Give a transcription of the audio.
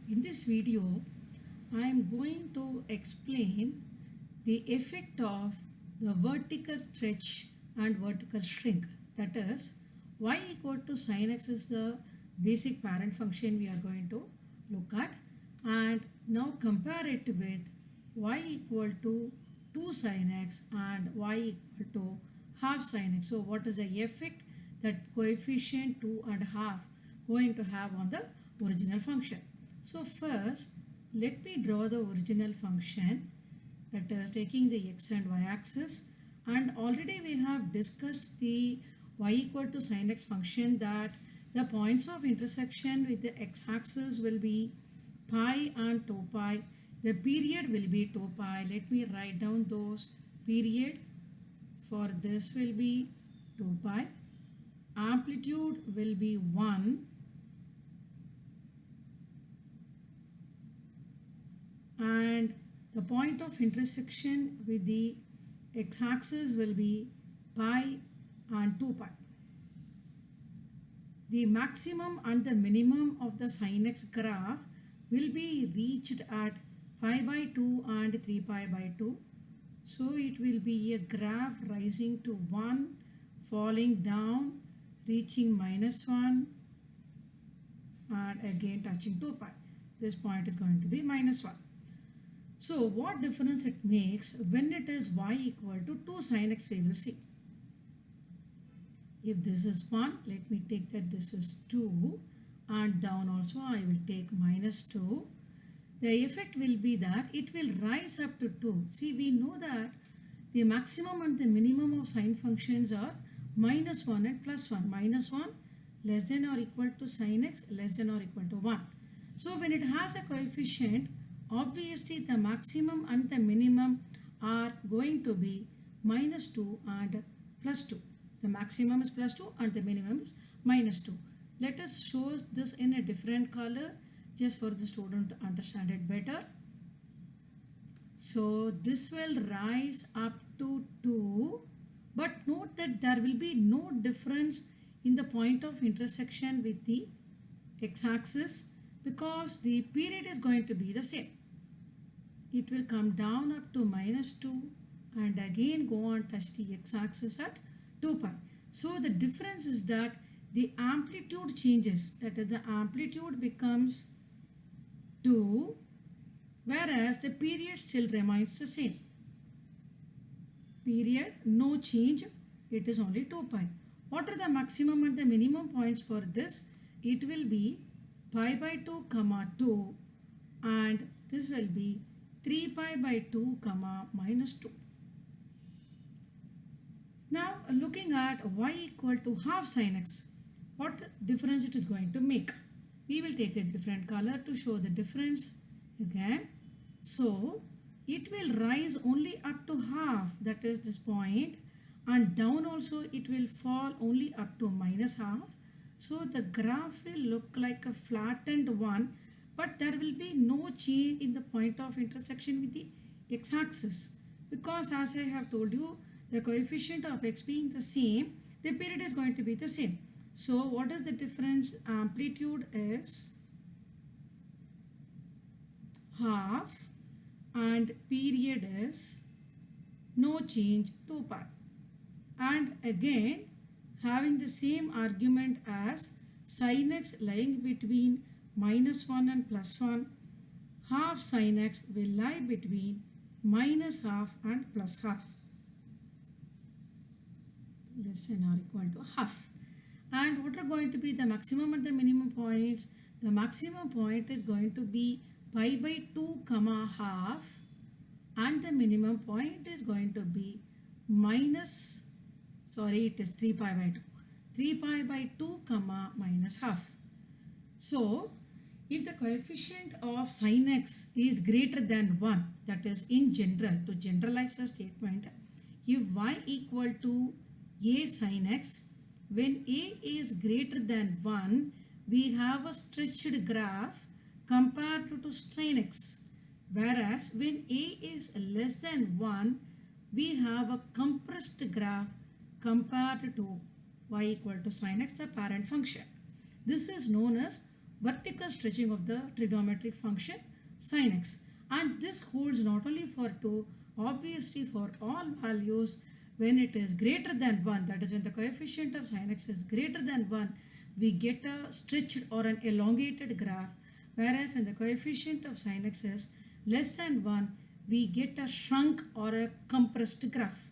In this video, I am going to explain the effect of the vertical stretch and vertical shrink. That is, y equal to sin x is the basic parent function we are going to look at. And now compare it with y equal to 2 sin x and y equal to half sin x. So what is the effect that coefficient 2 and half going to have on the original function? So first, let me draw the original function, that is taking the x and y axis, and already we have discussed the y equal to sin x function that the points of intersection with the x axis will be pi and 2 pi. The period will be 2 pi. Let me write down those. Period for this will be 2 pi. Amplitude will be 1. And the point of intersection with the x-axis will be pi and 2 pi. The maximum and the minimum of the sin x graph will be reached at pi by 2 and 3 pi by 2. So it will be a graph rising to 1, falling down, reaching -1, and again touching 2 pi. This point is going to be -1. So what difference it makes when it is y equal to 2 sin x, we will see. If this is 1, let me take that this is 2, and down also I will take -2. The effect will be that it will rise up to 2. See, we know that the maximum and the minimum of sine functions are -1 and +1. -1 less than or equal to sin x, less than or equal to 1. So when it has a coefficient, obviously the maximum and the minimum are going to be -2 and +2. The maximum is +2 and the minimum is -2. Let us show this in a different color just for the student to understand it better. So this will rise up to 2, but note that there will be no difference in the point of intersection with the x-axis because the period is going to be the same. It will come down up to -2 and again go on touch the x-axis at 2 pi. So the difference is that the amplitude changes, that is the amplitude becomes 2, whereas the period still remains the same. Period, no change, it is only 2 pi. What are the maximum and the minimum points for this? It will be pi by 2 comma 2, and this will be 3 pi by 2 comma -2. Now looking at y equal to half sin x, what difference it is going to make? We will take a different color to show the difference again. So it will rise only up to half, that is this point, and down also it will fall only up to -half. So the graph will look like a flattened one, but there will be no change in the point of intersection with the x-axis because, as I have told you, the coefficient of x being the same, the period is going to be the same. So what is the difference? Amplitude is half and period is no change, 2 pi. And again, having the same argument as sin x lying between -1 and +1, half sin x will lie between -half and +half, less than or equal to half. And what are going to be the maximum and the minimum points? The maximum point is going to be pi by 2 comma half, and the minimum point is going to be it is 3 pi by 2. 3 pi by 2 comma -half. So if the coefficient of sin x is greater than 1, that is in general, to generalize the statement, if y equal to a sin x, when a is greater than 1, we have a stretched graph compared to sin x, whereas when a is less than 1, we have a compressed graph compared to y equal to sin x, the parent function. This is known as vertical stretching of the trigonometric function sin x. And this holds not only for 2, obviously for all values when it is greater than 1, that is when the coefficient of sin x is greater than 1, we get a stretched or an elongated graph, whereas when the coefficient of sin x is less than 1, we get a shrunk or a compressed graph.